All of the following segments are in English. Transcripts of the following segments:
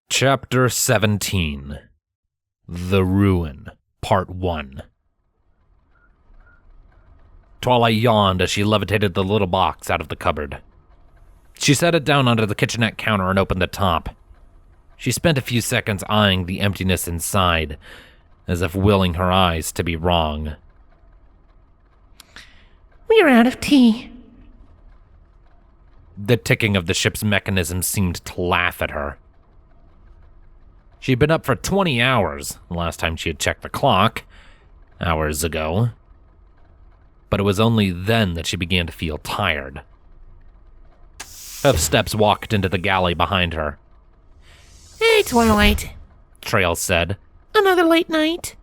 Chapter 17 The Ruin, Part 1. Twilight yawned as she levitated the little box out of the cupboard. She set it down under the kitchenette counter and opened the top. She spent a few seconds eyeing the emptiness inside, as if willing her eyes to be wrong. We're out of tea. The ticking of the ship's mechanism seemed to laugh at her. She'd been up for 20 hours, the last time she had checked the clock, hours ago. But it was only then that she began to feel tired. Steps walked into the galley behind her. Hey, Twilight. Trail said. Another late night?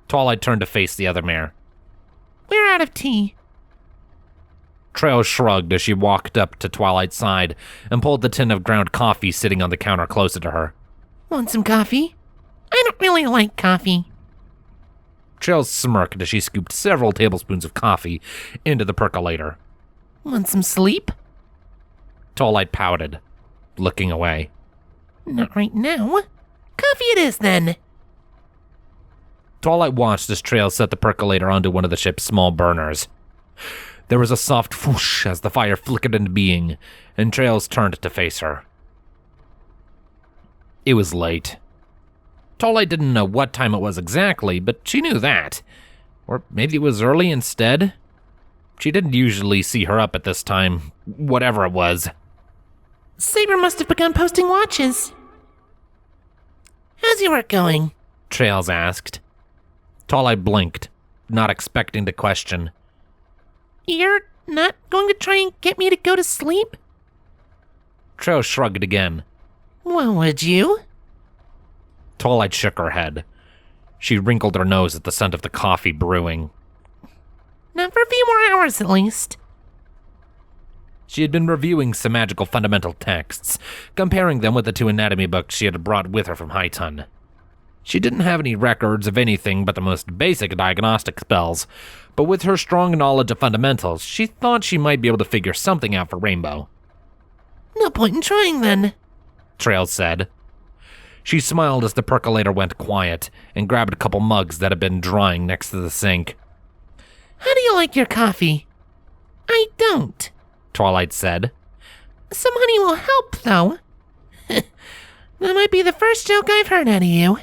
Twilight turned to face the other mare. We're out of tea. Trail shrugged as she walked up to Twilight's side and pulled the tin of ground coffee sitting on the counter closer to her. Want some coffee? I don't really like coffee. Trail smirked as she scooped several tablespoons of coffee into the percolator. Want some sleep? Twilight pouted, looking away. Not right now. Coffee it is, then. Twilight watched as Trail set the percolator onto one of the ship's small burners. There was a soft whoosh as the fire flickered into being, and Trails turned to face her. It was late. Twilight didn't know what time it was exactly, but she knew that. Or maybe it was early instead? She didn't usually see her up at this time, whatever it was. Saber must have begun posting watches. How's your work going? Trails asked. Twilight blinked, not expecting the question. You're not going to try and get me to go to sleep? Trails shrugged again. Well, would you? Twilight shook her head. She wrinkled her nose at the scent of the coffee brewing. Not for a few more hours, at least. She had been reviewing some magical fundamental texts, comparing them with the two anatomy books she had brought with her from Highton. She didn't have any records of anything but the most basic diagnostic spells, but with her strong knowledge of fundamentals, she thought she might be able to figure something out for Rainbow. No point in trying, then, Trail said. She smiled as the percolator went quiet and grabbed a couple mugs that had been drying next to the sink. How do you like your coffee? I don't, Twilight said. Some honey will help, though. That might be the first joke I've heard out of you.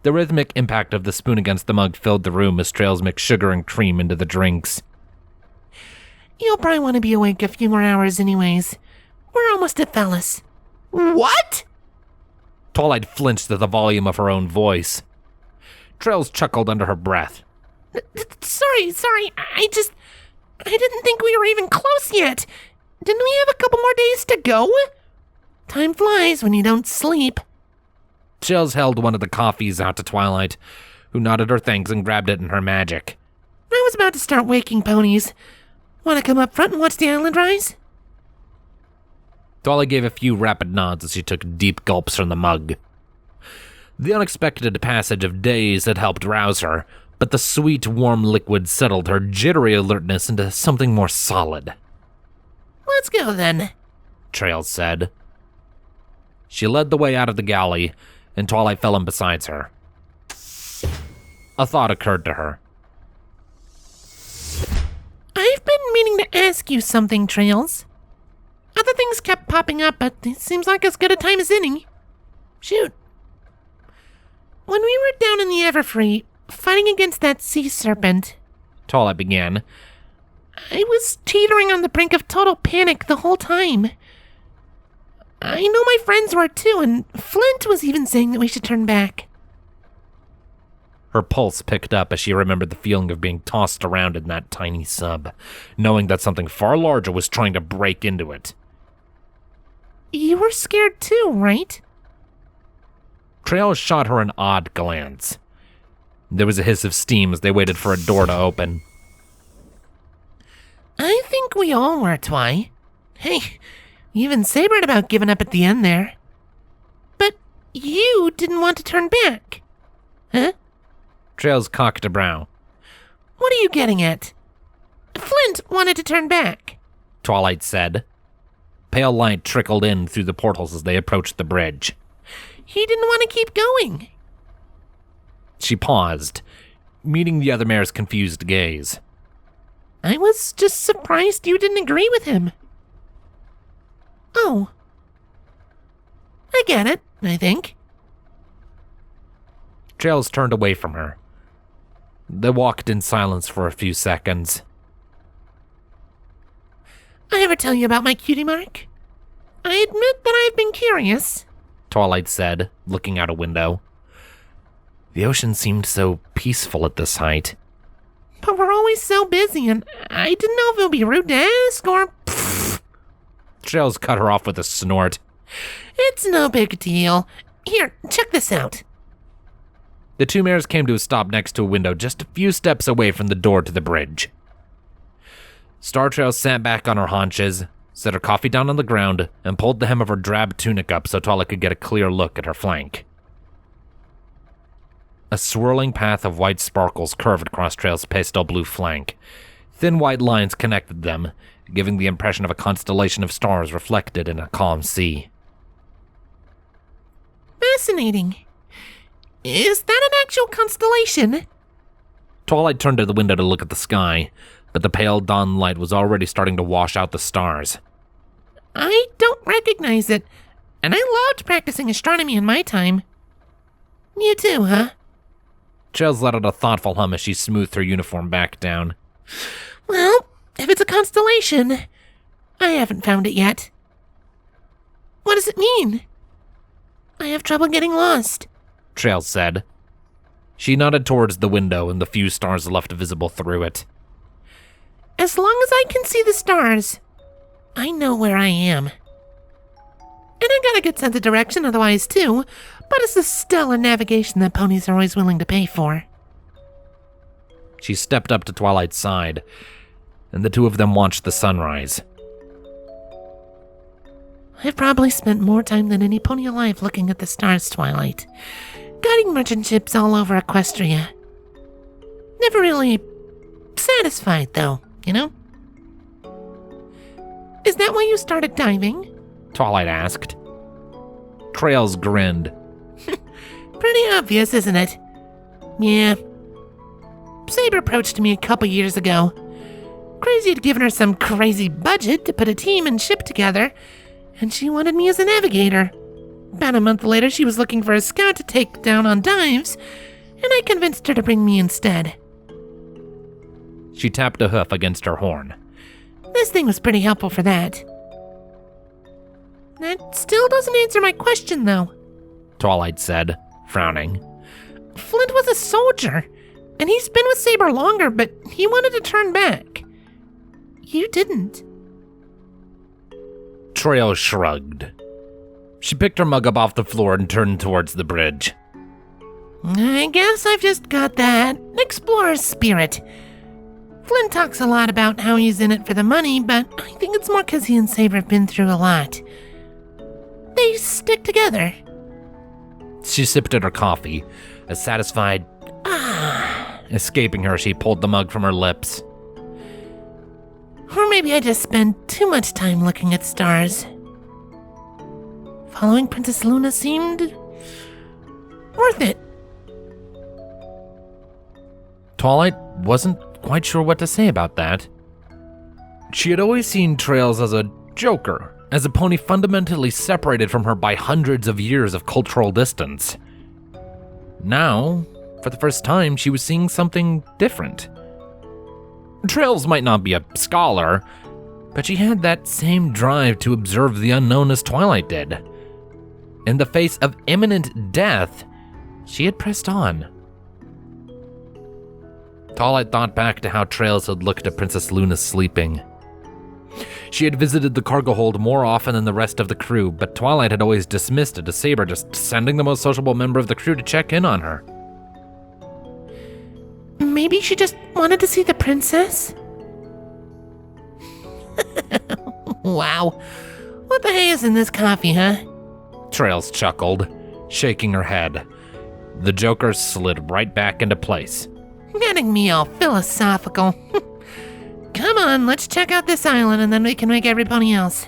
The rhythmic impact of the spoon against the mug filled the room as Trails mixed sugar and cream into the drinks. You'll probably want to be awake a few more hours anyways. We're almost at Felis. What? Twilight flinched at the volume of her own voice. Trails chuckled under her breath. Sorry, I didn't think we were even close yet. Didn't we have a couple more days to go? Time flies when you don't sleep. Trails held one of the coffees out to Twilight, who nodded her thanks and grabbed it in her magic. I was about to start waking ponies. Want to come up front and watch the island rise? Twilight gave a few rapid nods as she took deep gulps from the mug. The unexpected passage of days had helped rouse her, but the sweet, warm liquid settled her jittery alertness into something more solid. Let's go, then, Trails said. She led the way out of the galley, and Twilight fell in beside her. A thought occurred to her. I've been meaning to ask you something, Trails. Other things kept popping up, but it seems like as good a time as any. Shoot. When we were down in the Everfree, fighting against that sea serpent, Twilight began. I was teetering on the brink of total panic the whole time. I know my friends were too, and Flint was even saying that we should turn back. Her pulse picked up as she remembered the feeling of being tossed around in that tiny sub, knowing that something far larger was trying to break into it. You were scared too, right? Trail shot her an odd glance. There was a hiss of steam as they waited for a door to open. I think we all were, Twy. Hey, you even sabered about giving up at the end there. But you didn't want to turn back. Huh? Trails cocked a brow. What are you getting at? Flint wanted to turn back, Twilight said. Pale light trickled in through the portals as they approached the bridge. He didn't want to keep going. She paused, meeting the other mare's confused gaze. I was just surprised you didn't agree with him. Oh. I get it, I think. Trails turned away from her. They walked in silence for a few seconds. I ever tell you about my cutie mark? I admit that I've been curious, Twilight said, looking out a window. The ocean seemed so peaceful at this height. But we're always so busy, and I didn't know if it would be rude to ask, or... Trails cut her off with a snort. It's no big deal. Here, check this out. The two mares came to a stop next to a window just a few steps away from the door to the bridge. Star Trails sat back on her haunches, set her coffee down on the ground, and pulled the hem of her drab tunic up so Twilight could get a clear look at her flank. A swirling path of white sparkles curved across Trails' pastel blue flank. Thin white lines connected them, giving the impression of a constellation of stars reflected in a calm sea. Fascinating. Is that an actual constellation? Twilight turned to the window to look at the sky, but the pale dawn light was already starting to wash out the stars. I don't recognize it, and I loved practicing astronomy in my time. You too, huh? Trails let out a thoughtful hum as she smoothed her uniform back down. Well, if it's a constellation, I haven't found it yet. What does it mean? I have trouble getting lost, Trails said. She nodded towards the window and the few stars left visible through it. As long as I can see the stars, I know where I am. And I got a good sense of direction otherwise, too, but it's the stellar navigation that ponies are always willing to pay for. She stepped up to Twilight's side, and the two of them watched the sunrise. I've probably spent more time than any pony alive looking at the stars, Twilight. Guiding merchant ships all over Equestria. Never really satisfied, though, you know? Is that why you started diving? Twilight asked. Trails grinned. Pretty obvious, isn't it? Yeah. Saber approached me a couple years ago. Crazy had given her some crazy budget to put a team and ship together, and she wanted me as a navigator. About a month later, she was looking for a scout to take down on dives, and I convinced her to bring me instead. She tapped a hoof against her horn. This thing was pretty helpful for that. That still doesn't answer my question, though, Twilight said, frowning. Flint was a soldier, and he's been with Saber longer, but he wanted to turn back. You didn't. Trails shrugged. She picked her mug up off the floor and turned towards the bridge. I guess I've just got that explorer's spirit. Flint talks a lot about how he's in it for the money, but I think it's more because he and Saber have been through a lot. They stick together. She sipped at her coffee, a satisfied escaping her as she pulled the mug from her lips. Or maybe I just spend too much time looking at stars. Following Princess Luna seemed worth it. Twilight wasn't quite sure what to say about that. She had always seen Trails as a joker, as a pony fundamentally separated from her by hundreds of years of cultural distance. Now, for the first time, she was seeing something different. Trails might not be a scholar, but she had that same drive to observe the unknown as Twilight did. In the face of imminent death, she had pressed on. Twilight thought back to how Trails had looked at Princess Luna sleeping. She had visited the cargo hold more often than the rest of the crew, but Twilight had always dismissed it as Saber just sending the most sociable member of the crew to check in on her. Maybe she just wanted to see the princess? Wow. What the hey is in this coffee, huh? Trails chuckled, shaking her head. The Joker slid right back into place. Getting me all philosophical. Come on, let's check out this island and then we can make every pony else.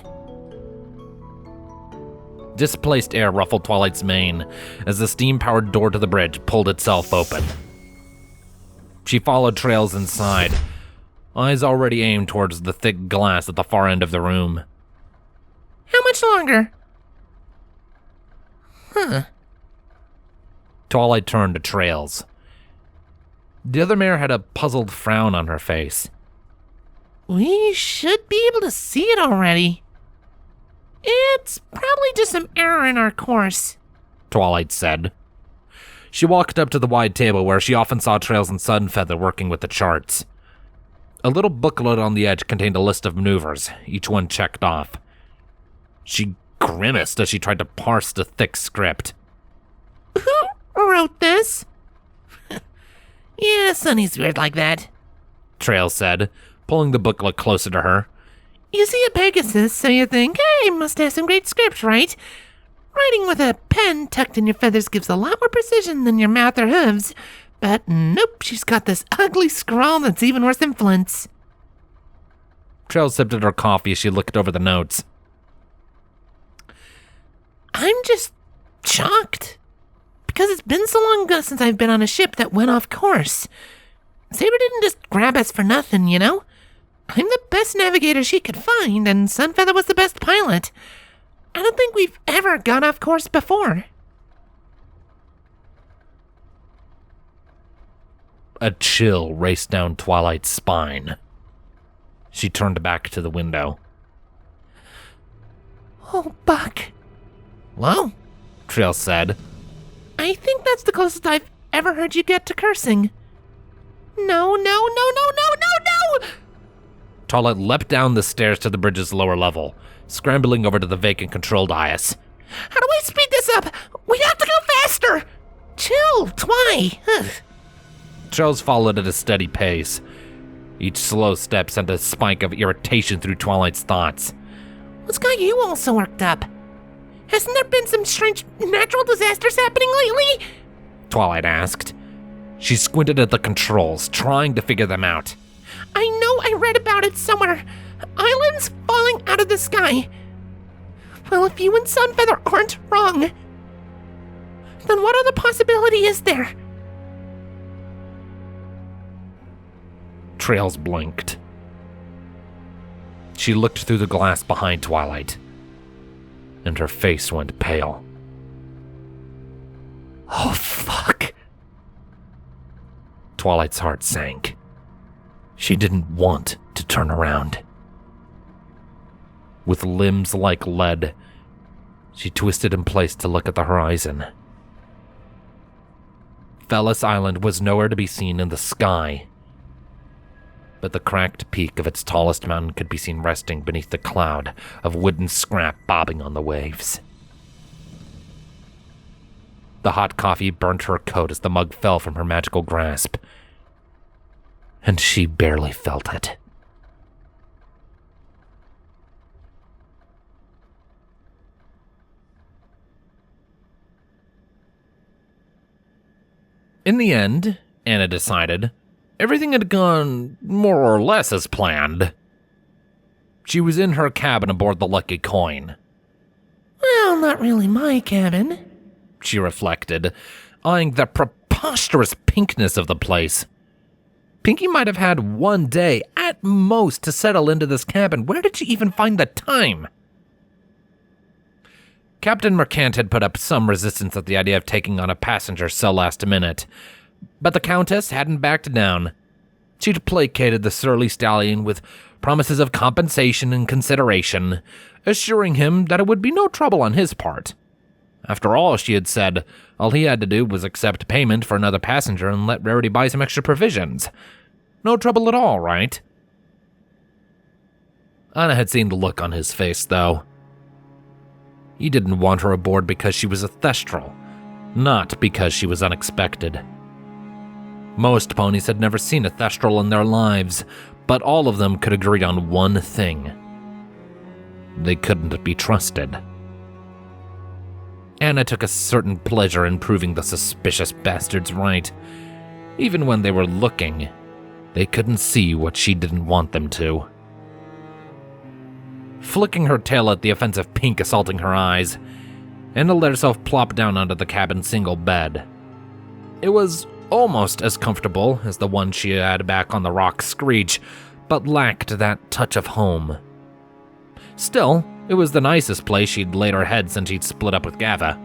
Displaced air ruffled Twilight's mane as the steam-powered door to the bridge pulled itself open. She followed Trails inside, eyes already aimed towards the thick glass at the far end of the room. How much longer? Twilight turned to Trails. The other mare had a puzzled frown on her face. We should be able to see it already. It's probably just some error in our course, Twilight said. She walked up to the wide table where she often saw Trails and Sunfeather working with the charts. A little booklet on the edge contained a list of maneuvers, each one checked off. She grimaced as she tried to parse the thick script. Who wrote this? Yeah, Sonny's weird like that, Trails said, pulling the booklet closer to her. You see a Pegasus, so you think, hey, must have some great script, right? Writing with a pen tucked in your feathers gives a lot more precision than your mouth or hooves. But nope, she's got this ugly scrawl that's even worse than Flint's. Trails sipped at her coffee as she looked over the notes. I'm just shocked. Because it's been so long ago since I've been on a ship that went off course. Saber didn't just grab us for nothing, you know? I'm the best navigator she could find, and Sunfeather was the best pilot. I don't think we've ever gone off course before. A chill raced down Twilight's spine. She turned back to the window. Oh, Buck. Whoa, Trails said. I think that's the closest I've ever heard you get to cursing. No. Twilight leapt down the stairs to the bridge's lower level, scrambling over to the vacant control dais. How do I speed this up? We have to go faster! Chill, Twi. Trails followed at a steady pace. Each slow step sent a spike of irritation through Twilight's thoughts. What's got you all so worked up? Hasn't there been some strange natural disasters happening lately? Twilight asked. She squinted at the controls, trying to figure them out. I know I read about it somewhere. Islands falling out of the sky. Well, if you and Sunfeather aren't wrong, then what other possibility is there? Trails blinked. She looked through the glass behind Twilight, and her face went pale. Oh, fuck. Twilight's heart sank. She didn't want to turn around. With limbs like lead, she twisted in place to look at the horizon. Fellis Island was nowhere to be seen in the sky, but the cracked peak of its tallest mountain could be seen resting beneath the cloud of wooden scrap bobbing on the waves. The hot coffee burnt her coat as the mug fell from her magical grasp, and she barely felt it. In the end, Anna decided, everything had gone more or less as planned. She was in her cabin aboard the Lucky Coin. Well, not really my cabin, she reflected, eyeing the preposterous pinkness of the place. Pinkie might have had one day, at most, to settle into this cabin. Where did she even find the time? Captain Mercant had put up some resistance at the idea of taking on a passenger so last minute, but the Countess hadn't backed down. She'd placated the surly stallion with promises of compensation and consideration, assuring him that it would be no trouble on his part. After all, she had said, all he had to do was accept payment for another passenger and let Rarity buy some extra provisions. No trouble at all, right? Anna had seen the look on his face, though. He didn't want her aboard because she was a Thestral, not because she was unexpected. Most ponies had never seen a Thestral in their lives, but all of them could agree on one thing. They couldn't be trusted. Anna took a certain pleasure in proving the suspicious bastards right. Even when they were looking, they couldn't see what she didn't want them to. Flicking her tail at the offensive pink assaulting her eyes, Anna let herself plop down onto the cabin's single bed. It was almost as comfortable as the one she had back on the rock screech, but lacked that touch of home. Still, it was the nicest place she'd laid her head since she'd split up with Gava.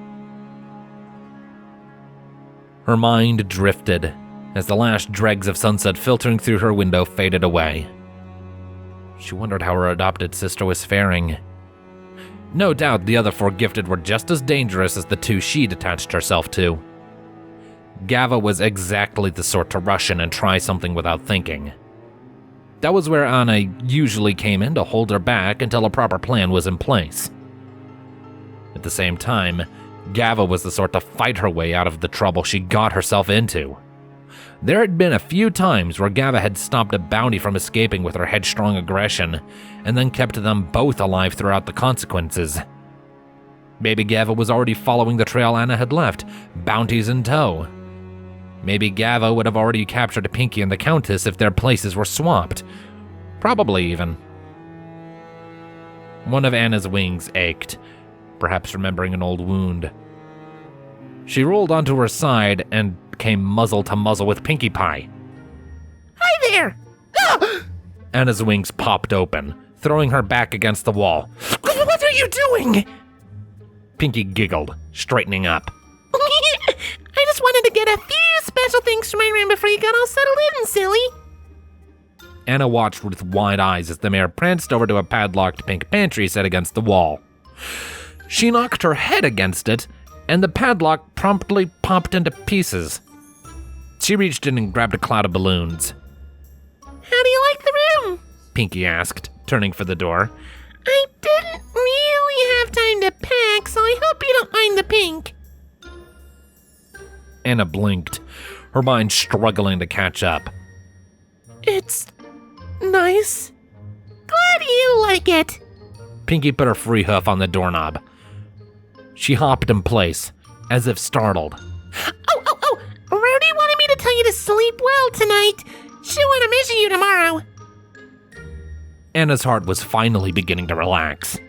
Her mind drifted as the last dregs of sunset filtering through her window faded away. She wondered how her adopted sister was faring. No doubt the other 4 gifted were just as dangerous as the 2 she'd attached herself to. Gava was exactly the sort to rush in and try something without thinking. That was where Anna usually came in to hold her back until a proper plan was in place. At the same time, Gava was the sort to fight her way out of the trouble she got herself into. There had been a few times where Gava had stopped a bounty from escaping with her headstrong aggression, and then kept them both alive throughout the consequences. Maybe Gava was already following the trail Anna had left, bounties in tow. Maybe Gava would have already captured Pinkie and the Countess if their places were swapped. Probably even. One of Anna's wings ached, perhaps remembering an old wound. She rolled onto her side and came muzzle to muzzle with Pinkie Pie. Hi there! Anna's wings popped open, throwing her back against the wall. What are you doing? Pinkie giggled, straightening up. I just wanted to get a few special things from my room before you got all settled in, silly. Anna watched with wide eyes as the mare pranced over to a padlocked pink pantry set against the wall. She knocked her head against it, and the padlock promptly popped into pieces. She reached in and grabbed a cloud of balloons. How do you like the room? Pinkie asked, turning for the door. I didn't really have time to pack, so I hope you don't mind the pink. Anna blinked, her mind struggling to catch up. It's nice. Glad you like it. Pinkie put her free hoof on the doorknob. She hopped in place, as if startled. Oh, Rarity wanted me to tell you to sleep well tonight. She'll want to miss you tomorrow. Anna's heart was finally beginning to relax.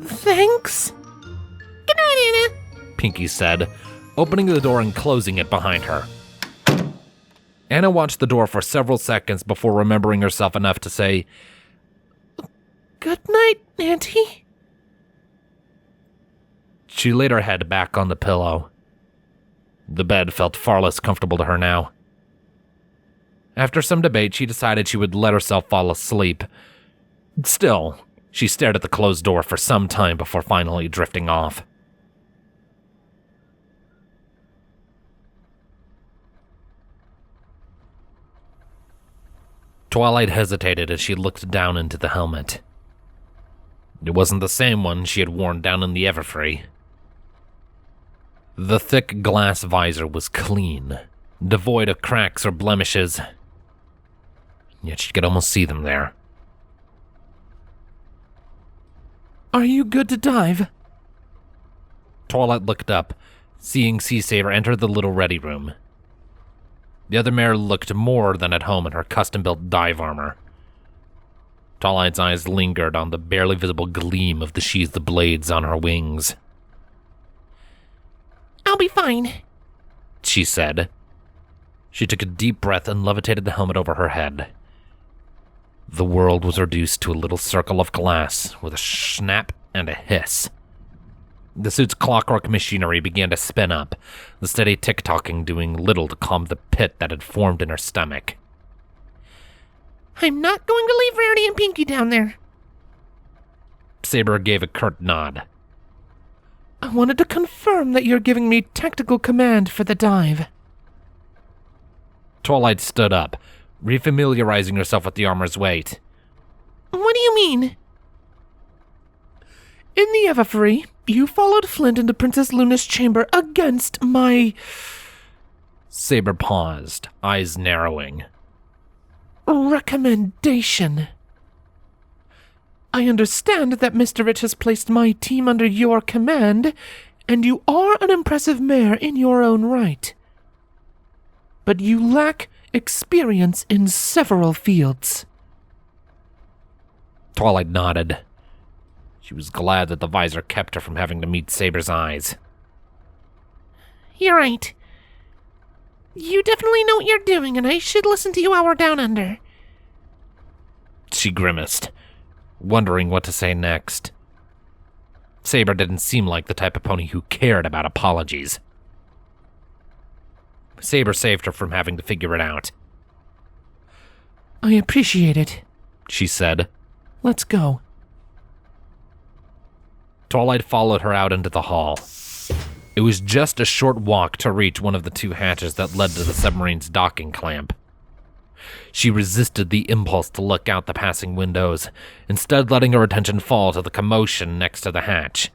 Thanks. Good night, Anna, Pinkie said, opening the door and closing it behind her. Anna watched the door for several seconds before remembering herself enough to say, Good night, Auntie. She laid her head back on the pillow. The bed felt far less comfortable to her now. After some debate, she decided she would let herself fall asleep. Still, she stared at the closed door for some time before finally drifting off. Twilight hesitated as she looked down into the helmet. It wasn't the same one she had worn down in the Everfree. The thick glass visor was clean, devoid of cracks or blemishes, yet she could almost see them there. Are you good to dive? Twilight looked up, seeing Saber enter the little ready room. The other mare looked more than at home in her custom-built dive armor. Twilight's eyes lingered on the barely visible gleam of the sheathed blades on her wings. I'll be fine, she said. She took a deep breath and levitated the helmet over her head. The world was reduced to a little circle of glass with a snap and a hiss. The suit's clockwork machinery began to spin up, the steady tick-tocking doing little to calm the pit that had formed in her stomach. I'm not going to leave Rarity and Pinkie down there. Saber gave a curt nod. I wanted to confirm that you're giving me tactical command for the dive. Twilight stood up, refamiliarizing herself with the armor's weight. What do you mean? In the Everfree, you followed Flint into Princess Luna's chamber against my... Saber paused, eyes narrowing. Recommendation. I understand that Mr. Rich has placed my team under your command, and you are an impressive mare in your own right. But you lack experience in several fields. Twilight nodded. She was glad that the visor kept her from having to meet Saber's eyes. You're right. You definitely know what you're doing, and I should listen to you while we're down under. She grimaced, wondering what to say next. Saber didn't seem like the type of pony who cared about apologies. Saber saved her from having to figure it out. I appreciate it, she said. Let's go. Twilight followed her out into the hall. It was just a short walk to reach one of the two hatches that led to the submarine's docking clamp. She resisted the impulse to look out the passing windows, instead letting her attention fall to the commotion next to the hatch.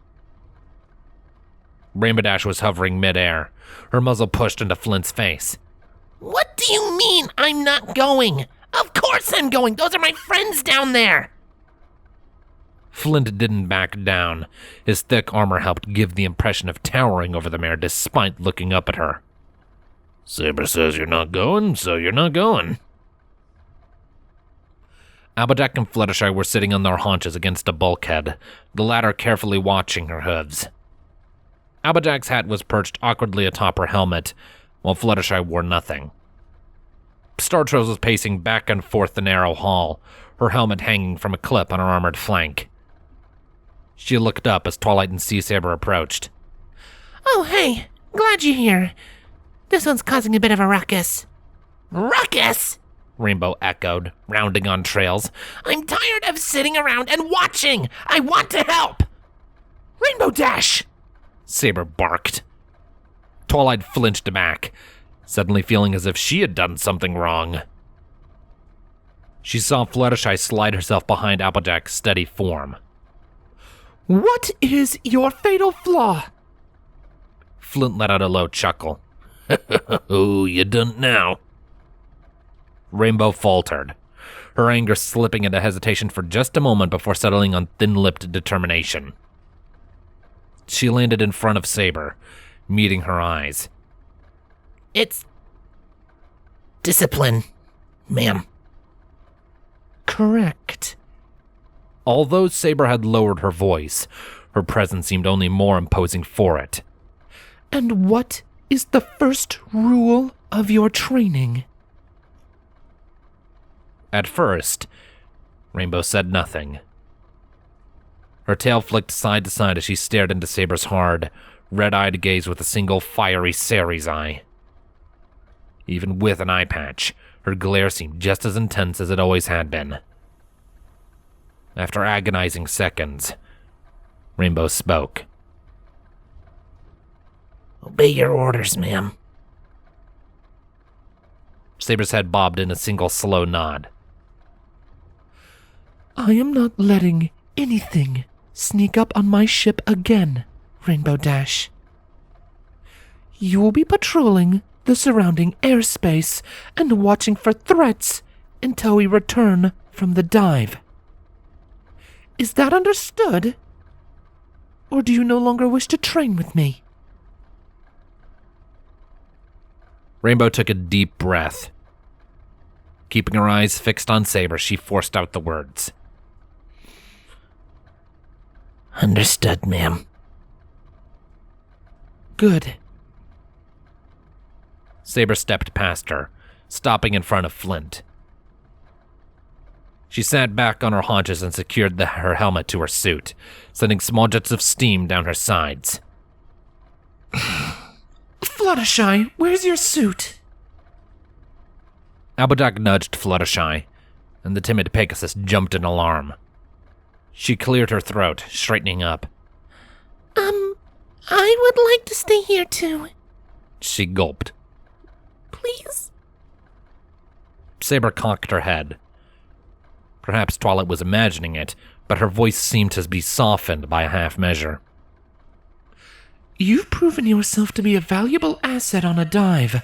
Rainbow Dash was hovering midair, her muzzle pushed into Flint's face. What do you mean I'm not going? Of course I'm going! Those are my friends down there! Flint didn't back down. His thick armor helped give the impression of towering over the mare despite looking up at her. Saber says you're not going, so you're not going. Applejack and Fluttershy were sitting on their haunches against a bulkhead, the latter carefully watching her hooves. Applejack's hat was perched awkwardly atop her helmet, while Fluttershy wore nothing. Startrose was pacing back and forth the narrow hall, her helmet hanging from a clip on her armored flank. She looked up as Twilight and Sea Saber approached. Oh, hey, glad you're here. This one's causing a bit of a ruckus. Ruckus? Rainbow echoed, rounding on trails. I'm tired of sitting around and watching. I want to help. Rainbow Dash! Saber barked. Twilight flinched back, suddenly feeling as if she had done something wrong. She saw Fluttershy slide herself behind Applejack's steady form. What is your fatal flaw? Flint let out a low chuckle. Oh, you done now. Rainbow faltered, her anger slipping into hesitation for just a moment before settling on thin-lipped determination. She landed in front of Saber, meeting her eyes. It's discipline, ma'am. Correct. Although Saber had lowered her voice, her presence seemed only more imposing for it. And what is the first rule of your training? At first, Rainbow said nothing. Her tail flicked side to side as she stared into Saber's hard, red-eyed gaze with a single fiery Ceres eye. Even with an eye patch, her glare seemed just as intense as it always had been. After agonizing seconds, Rainbow spoke. Obey your orders, ma'am. Saber's head bobbed in a single slow nod. I am not letting anything sneak up on my ship again, Rainbow Dash. You will be patrolling the surrounding airspace and watching for threats until we return from the dive. Is that understood? Or do you no longer wish to train with me? Rainbow took a deep breath. Keeping her eyes fixed on Saber, she forced out the words. Understood, ma'am. Good. Saber stepped past her, stopping in front of Flint. She sat back on her haunches and secured her helmet to her suit, sending small jets of steam down her sides. Fluttershy, where's your suit? Applejack nudged Fluttershy, and the timid Pegasus jumped in alarm. She cleared her throat, straightening up. I would like to stay here too. She gulped. Please? Saber cocked her head. Perhaps Twilight was imagining it, but her voice seemed to be softened by a half measure. You've proven yourself to be a valuable asset on a dive.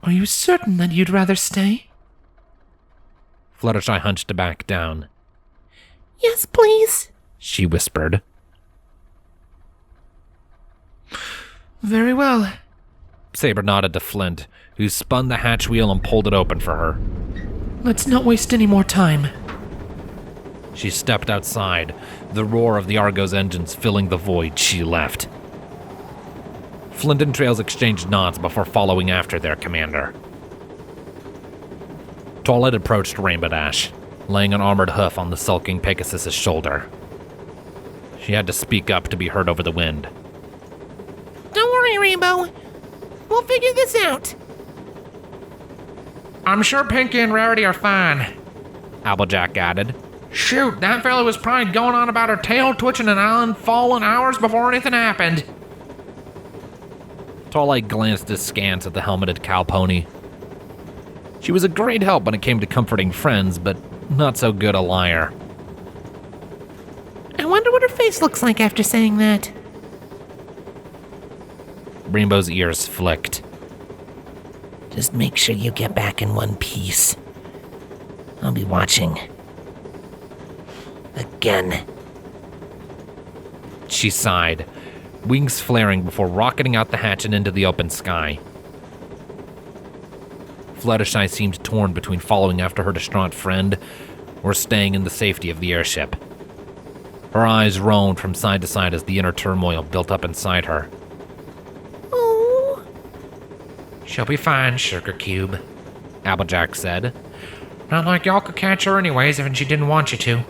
Are you certain that you'd rather stay? Fluttershy hunched back down. Yes, please, she whispered. Very well. Saber nodded to Flint, who spun the hatch wheel and pulled it open for her. Let's not waste any more time. She stepped outside, the roar of the Argo's engines filling the void she left. Flint and Trails exchanged nods before following after their commander. Twilight approached Rainbow Dash, laying an armored hoof on the sulking Pegasus's shoulder. She had to speak up to be heard over the wind. Don't worry, Rainbow. We'll figure this out. I'm sure Pinkie and Rarity are fine. Applejack added. Shoot, that fella was probably going on about her tail twitching an island falling hours before anything happened. Twilight glanced askance at the helmeted cow pony. She was a great help when it came to comforting friends, but not so good a liar. I wonder what her face looks like after saying that. Rainbow's ears flicked. Just make sure you get back in one piece. I'll be watching. Again. She sighed, wings flaring before rocketing out the hatch and into the open sky. Fluttershy seemed torn between following after her distraught friend or staying in the safety of the airship. Her eyes roamed from side to side as the inner turmoil built up inside her. Oh. She'll be fine, Sugar Cube, Applejack said. Not like y'all could catch her anyways if she didn't want you to.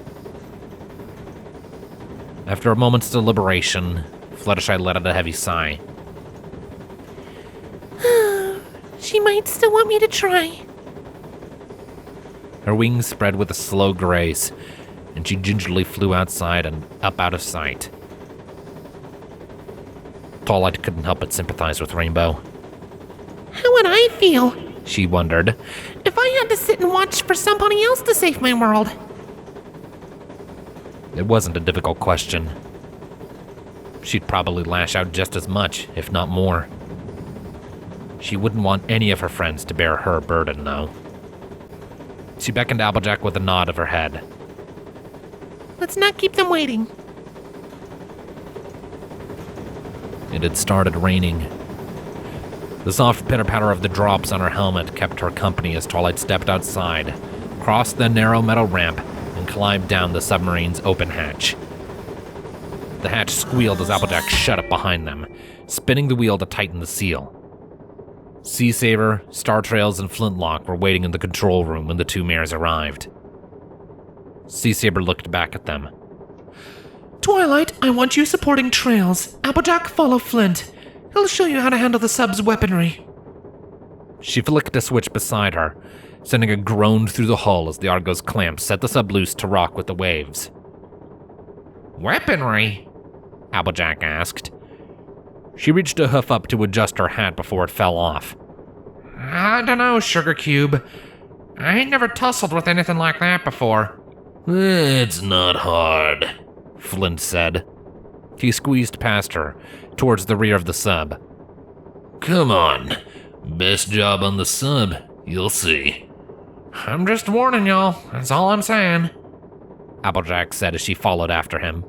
After a moment's deliberation, Fluttershy let out a heavy sigh. She might still want me to try. Her wings spread with a slow grace, and she gingerly flew outside and up out of sight. Twilight couldn't help but sympathize with Rainbow. How would I feel? She wondered. If I had to sit and watch for somebody else to save my world. It wasn't a difficult question. She'd probably lash out just as much, if not more. She wouldn't want any of her friends to bear her burden, though. She beckoned Applejack with a nod of her head. Let's not keep them waiting. It had started raining. The soft pitter-patter of the drops on her helmet kept her company as Twilight stepped outside, crossed the narrow metal ramp, and climbed down the submarine's open hatch. The hatch squealed as Applejack shut up behind them, spinning the wheel to tighten the seal. Saber, Star Trails, and Flintlock were waiting in the control room when the two mares arrived. Saber looked back at them. Twilight, I want you supporting Trails. Applejack, follow Flint. He'll show you how to handle the sub's weaponry. She flicked a switch beside her, sending a groan through the hull as the Argo's clamps set the sub loose to rock with the waves. Weaponry? Applejack asked. She reached a hoof up to adjust her hat before it fell off. I dunno, Sugar Cube. I ain't never tussled with anything like that before. It's not hard, Flint said. He squeezed past her, towards the rear of the sub. Come on. Best job on the sub, you'll see. I'm just warning y'all, that's all I'm saying, Applejack said as she followed after him.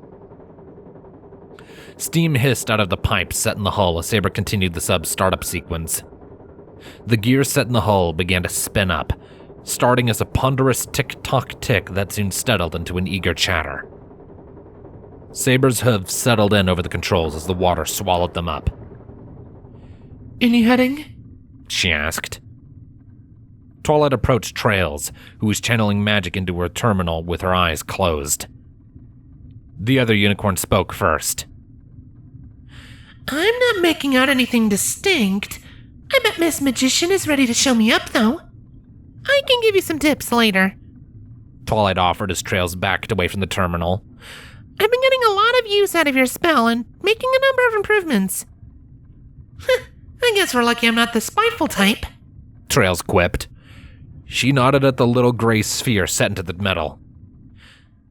Steam hissed out of the pipes set in the hull as Saber continued the sub's startup sequence. The gears set in the hull began to spin up, starting as a ponderous tick-tock-tick that soon settled into an eager chatter. Saber's hooves settled in over the controls as the water swallowed them up. Any heading? She asked. Twilight approached Trails, who was channeling magic into her terminal with her eyes closed. The other unicorn spoke first. I'm not making out anything distinct. I bet Miss Magician is ready to show me up, though. I can give you some tips later. Twilight offered as Trails backed away from the terminal. I've been getting a lot of use out of your spell and making a number of improvements. I guess we're lucky I'm not the spiteful type. Trails quipped. She nodded at the little gray sphere set into the metal.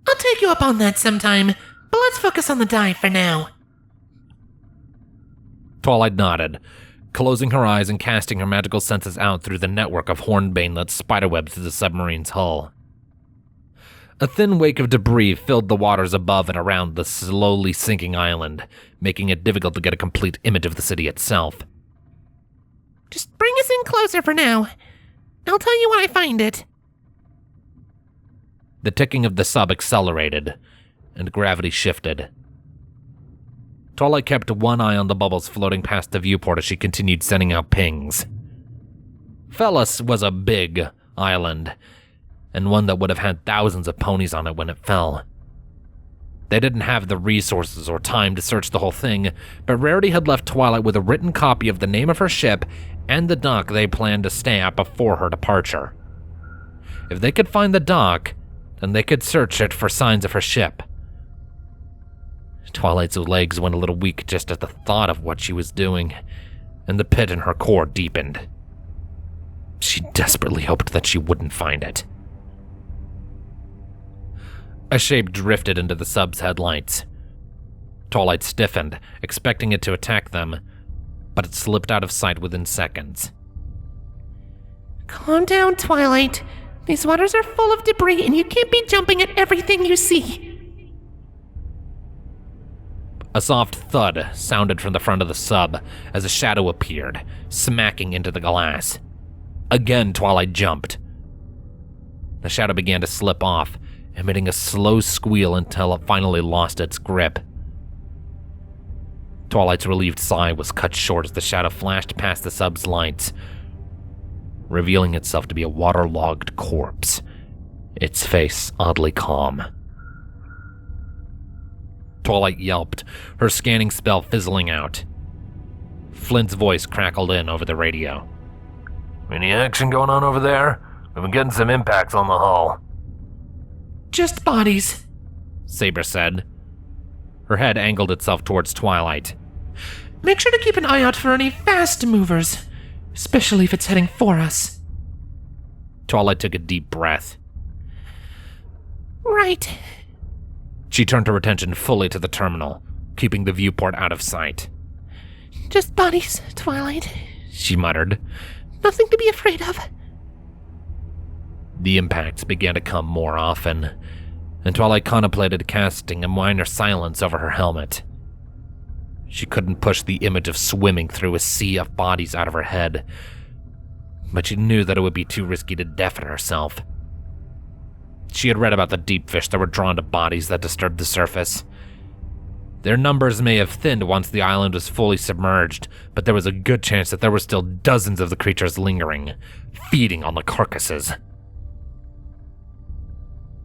I'll take you up on that sometime, but let's focus on the dive for now. Twilight nodded, closing her eyes and casting her magical senses out through the network of hornbane that spiderwebbed through the submarine's hull. A thin wake of debris filled the waters above and around the slowly sinking island, making it difficult to get a complete image of the city itself. Just bring us in closer for now. I'll tell you when I find it. The ticking of the sub accelerated, and gravity shifted. Twilight kept one eye on the bubbles floating past the viewport as she continued sending out pings. Felis was a big island, and one that would have had thousands of ponies on it when it fell. They didn't have the resources or time to search the whole thing, but Rarity had left Twilight with a written copy of the name of her ship and the dock they planned to stay at before her departure. If they could find the dock, then they could search it for signs of her ship. Twilight's legs went a little weak just at the thought of what she was doing, and the pit in her core deepened. She desperately hoped that she wouldn't find it. A shape drifted into the sub's headlights. Twilight stiffened, expecting it to attack them, but it slipped out of sight within seconds. Calm down, Twilight. These waters are full of debris and you can't be jumping at everything you see. A soft thud sounded from the front of the sub as a shadow appeared, smacking into the glass. Again, Twilight jumped. The shadow began to slip off, emitting a slow squeal until it finally lost its grip. Twilight's relieved sigh was cut short as the shadow flashed past the sub's lights, revealing itself to be a waterlogged corpse, its face oddly calm. Twilight yelped, her scanning spell fizzling out. Flint's voice crackled in over the radio. "Any action going on over there? We've been getting some impacts on the hull." Just bodies, Saber said. Her head angled itself towards Twilight. Make sure to keep an eye out for any fast movers, especially if it's heading for us. Twilight took a deep breath. Right. She turned her attention fully to the terminal, keeping the viewport out of sight. Just bodies, Twilight, she muttered. Nothing to be afraid of. The impacts began to come more often, and Twilight contemplated casting a minor silence over her helmet. She couldn't push the image of swimming through a sea of bodies out of her head, but she knew that it would be too risky to deafen herself. She had read about the deep fish that were drawn to bodies that disturbed the surface. Their numbers may have thinned once the island was fully submerged, but there was a good chance that there were still dozens of the creatures lingering, feeding on the carcasses.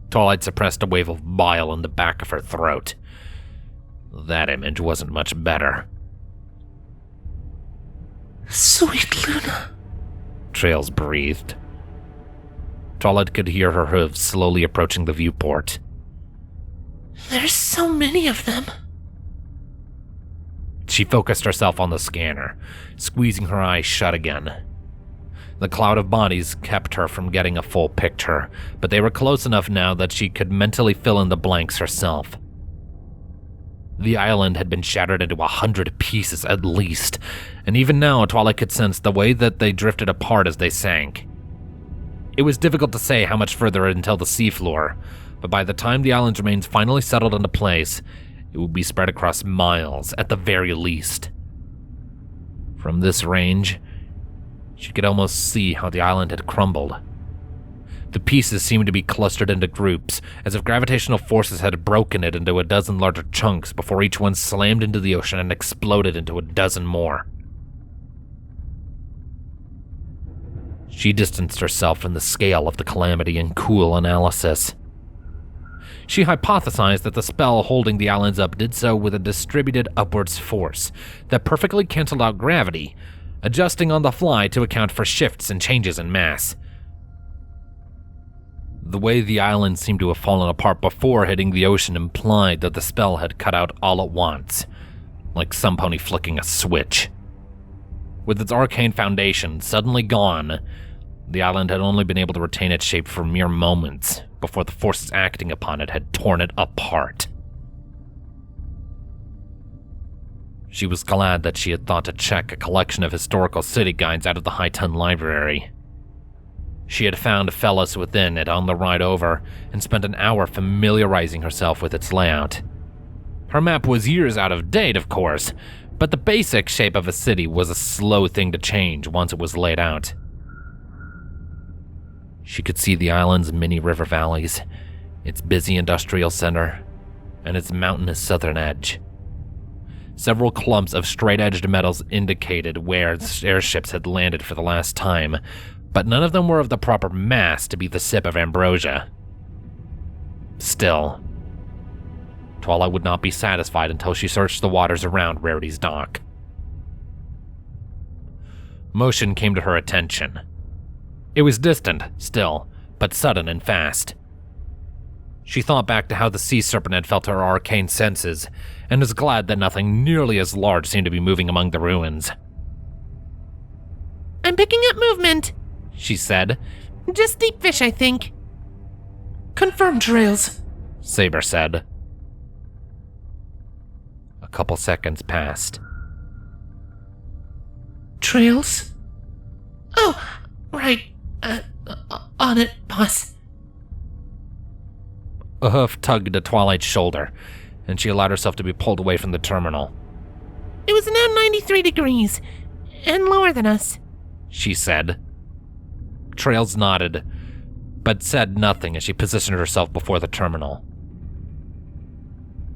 Twilight suppressed a wave of bile in the back of her throat. That image wasn't much better. Sweet Luna, Trails breathed. Twilight could hear her hooves slowly approaching the viewport. There's so many of them. She focused herself on the scanner, squeezing her eyes shut again. The cloud of bodies kept her from getting a full picture, but they were close enough now that she could mentally fill in the blanks herself. The island had been shattered into 100 pieces at least, and even now Twilight could sense the way that they drifted apart as they sank. It was difficult to say how much further until the seafloor, but by the time the island's remains finally settled into place, it would be spread across miles at the very least. From this range, she could almost see how the island had crumbled. The pieces seemed to be clustered into groups, as if gravitational forces had broken it into a dozen larger chunks before each one slammed into the ocean and exploded into a dozen more. She distanced herself from the scale of the calamity in cool analysis. She hypothesized that the spell holding the islands up did so with a distributed upwards force that perfectly canceled out gravity, adjusting on the fly to account for shifts and changes in mass. The way the island seemed to have fallen apart before hitting the ocean implied that the spell had cut out all at once, like some pony flicking a switch. With its arcane foundation suddenly gone, the island had only been able to retain its shape for mere moments before the forces acting upon it had torn it apart. She was glad that she had thought to check a collection of historical city guides out of the High Ton Library. She had found Fellis within it on the ride over and spent an hour familiarizing herself with its layout. Her map was years out of date, of course, but the basic shape of a city was a slow thing to change once it was laid out. She could see the island's mini river valleys, its busy industrial center, and its mountainous southern edge. Several clumps of straight-edged metals indicated where airships had landed for the last time, but none of them were of the proper mass to be the sip of ambrosia. Still, Twilight would not be satisfied until she searched the waters around Rarity's dock. Motion came to her attention. It was distant, still, but sudden and fast. She thought back to how the sea serpent had felt her arcane senses, and was glad that nothing nearly as large seemed to be moving among the ruins. I'm picking up movement, she said. Just deep fish, I think. Confirmed, Trails, Saber said. A couple seconds passed. Trails? Oh, right. On it, boss. A hoof tugged at Twilight's shoulder, and she allowed herself to be pulled away from the terminal. It was now 93 degrees, and lower than us, she said. Trails nodded, but said nothing as she positioned herself before the terminal.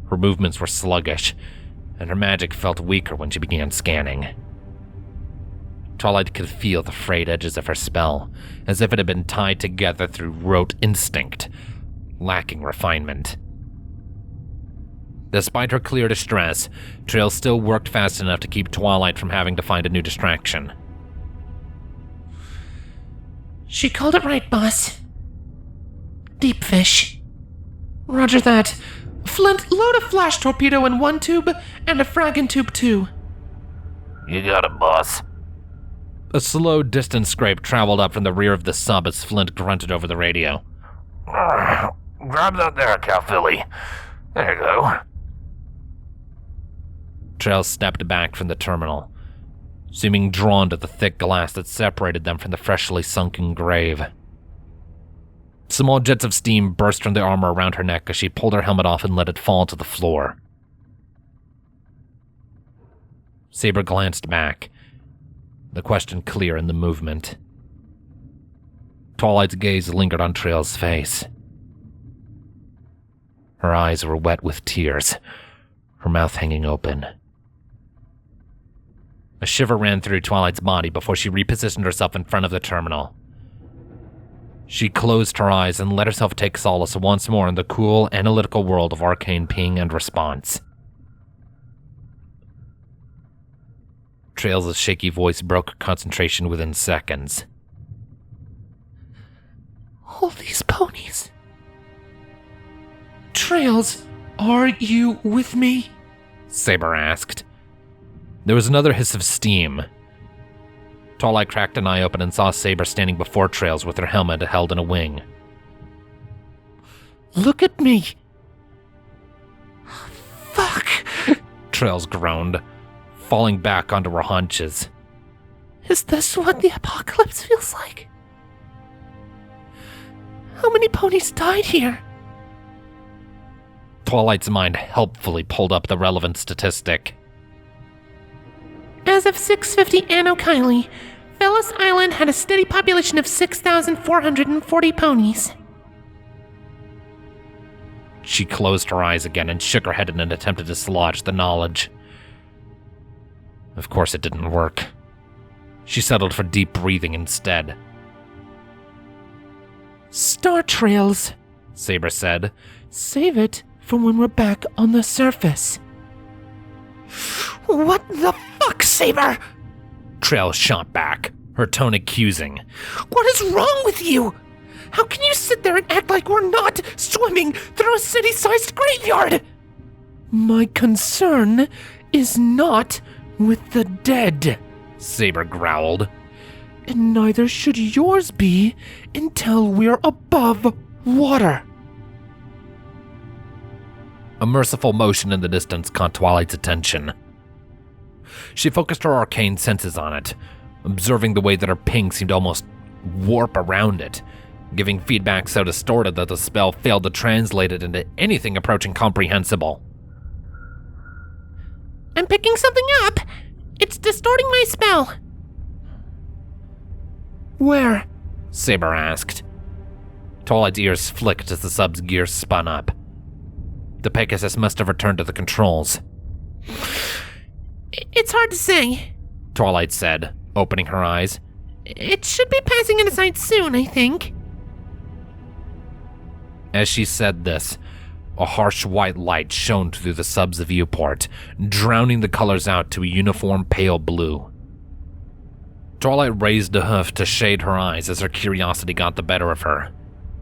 Her movements were sluggish, and her magic felt weaker when she began scanning. Twilight could feel the frayed edges of her spell, as if it had been tied together through rote instinct, lacking refinement. Despite her clear distress, Trail still worked fast enough to keep Twilight from having to find a new distraction. She called it right, boss. Deep fish. Roger that. Flint, load a flash torpedo in one tube and a frag in tube 2. You got it, boss. A slow, distant scrape traveled up from the rear of the sub as Flint grunted over the radio. Grab that there, Calphilly. There you go. Trail stepped back from the terminal, seeming drawn to the thick glass that separated them from the freshly sunken grave. Small jets of steam burst from the armor around her neck as she pulled her helmet off and let it fall to the floor. Saber glanced back, the question clear in the movement. Twilight's gaze lingered on Trail's face. Her eyes were wet with tears, her mouth hanging open. A shiver ran through Twilight's body before she repositioned herself in front of the terminal. She closed her eyes and let herself take solace once more in the cool, analytical world of arcane ping and response. Trails' shaky voice broke concentration within seconds. All these ponies. Trails, are you with me? Saber asked. There was another hiss of steam. Twilight cracked an eye open and saw Saber standing before Trails with her helmet held in a wing. Look at me. Fuck, Trails groaned, falling back onto her haunches. Is this what the apocalypse feels like? How many ponies died here? Twilight's mind helpfully pulled up the relevant statistic. As of 6:50 Anno Kylie, Fellis Island had a steady population of 6,440 ponies. She closed her eyes again and shook her head in an attempt to dislodge the knowledge. Of course it didn't work. She settled for deep breathing instead. Star trails, Saber said. Save it for when we're back on the surface. What the fuck, Saber? Trail shot back, her tone accusing. What is wrong with you? How can you sit there and act like we're not swimming through a city-sized graveyard? My concern is not with the dead, Saber growled. And neither should yours be until we're above water. A merciful motion in the distance caught Twilight's attention. She focused her arcane senses on it, observing the way that her ping seemed to almost warp around it, giving feedback so distorted that the spell failed to translate it into anything approaching comprehensible. I'm picking something up. It's distorting my spell. Where? Saber asked. Twilight's ears flicked as the sub's gears spun up. The Pegasus must have returned to the controls. It's hard to say, Twilight said, opening her eyes. It should be passing into sight soon, I think. As she said this, a harsh white light shone through the sub's viewport, drowning the colors out to a uniform pale blue. Twilight raised a hoof to shade her eyes as her curiosity got the better of her,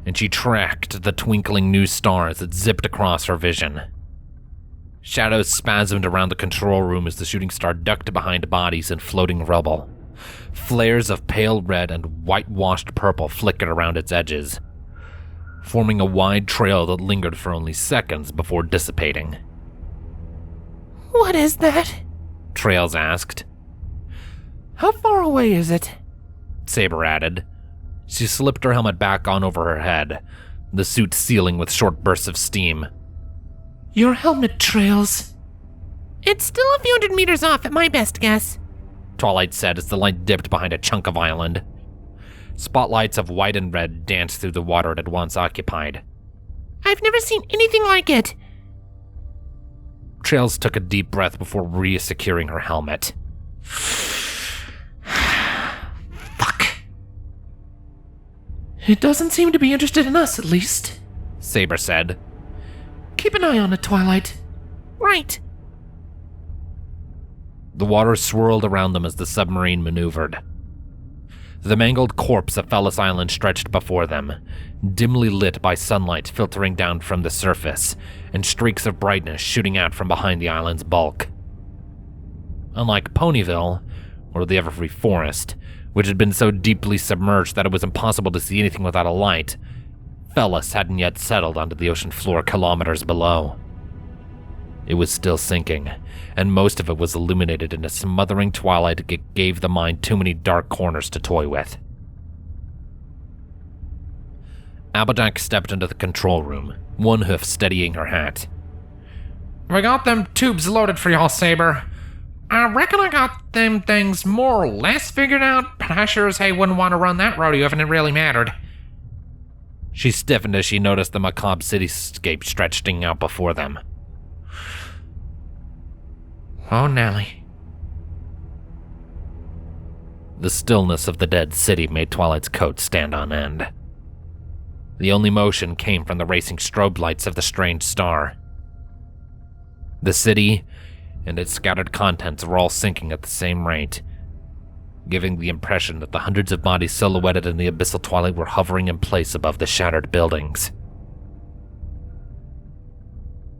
and she tracked the twinkling new stars that zipped across her vision. Shadows spasmed around the control room as the shooting star ducked behind bodies and floating rubble. Flares of pale red and whitewashed purple flickered around its edges, forming a wide trail that lingered for only seconds before dissipating. What is that? Trails asked. How far away is it? Saber added. She slipped her helmet back on over her head, the suit sealing with short bursts of steam. Your helmet, Trails. It's still a few hundred meters off at my best guess, Twilight said as the light dipped behind a chunk of island. Spotlights of white and red danced through the water it had once occupied. I've never seen anything like it. Trails took a deep breath before re-securing her helmet. Fuck. It doesn't seem to be interested in us, at least, Saber said. Keep an eye on it, Twilight. Right. The water swirled around them as the submarine maneuvered. The mangled corpse of Fellis Island stretched before them, dimly lit by sunlight filtering down from the surface, and streaks of brightness shooting out from behind the island's bulk. Unlike Ponyville, or the Everfree Forest, which had been so deeply submerged that it was impossible to see anything without a light, Fellis hadn't yet settled onto the ocean floor kilometers below. It was still sinking, and most of it was illuminated in a smothering twilight that gave the mind too many dark corners to toy with. Applejack stepped into the control room, one hoof steadying her hat. We got them tubes loaded for y'all, Saber. I reckon I got them things more or less figured out, but I sure as hey wouldn't want to run that rodeo if it really mattered. She stiffened as she noticed the macabre cityscape stretching out before them. Oh, Nelly. The stillness of the dead city made Twilight's coat stand on end. The only motion came from the racing strobe lights of the strange star. The city and its scattered contents were all sinking at the same rate, giving the impression that the hundreds of bodies silhouetted in the abyssal twilight were hovering in place above the shattered buildings.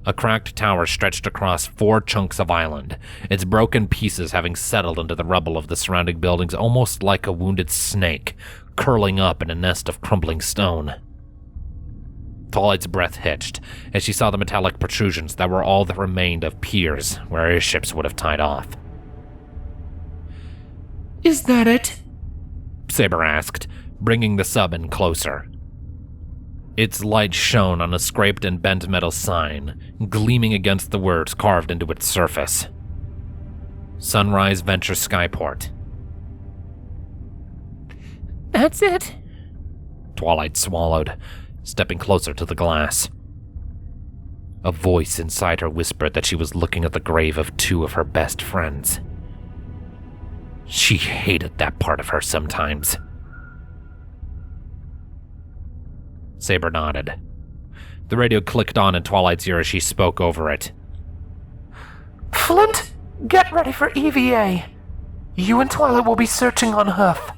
A cracked tower stretched across 4 chunks of island, its broken pieces having settled into the rubble of the surrounding buildings almost like a wounded snake, curling up in a nest of crumbling stone. Twilight's breath hitched as she saw the metallic protrusions that were all that remained of piers where airships would have tied off. Is that it? Saber asked, bringing the sub in closer. Its light shone on a scraped and bent metal sign, gleaming against the words carved into its surface. Sunrise Venture Skyport. That's it. Twilight swallowed, stepping closer to the glass. A voice inside her whispered that she was looking at the grave of 2 of her best friends. She hated that part of her sometimes. Saber nodded. The radio clicked on in Twilight's ear as she spoke over it. Flint, get ready for EVA. You and Twilight will be searching on Hoof.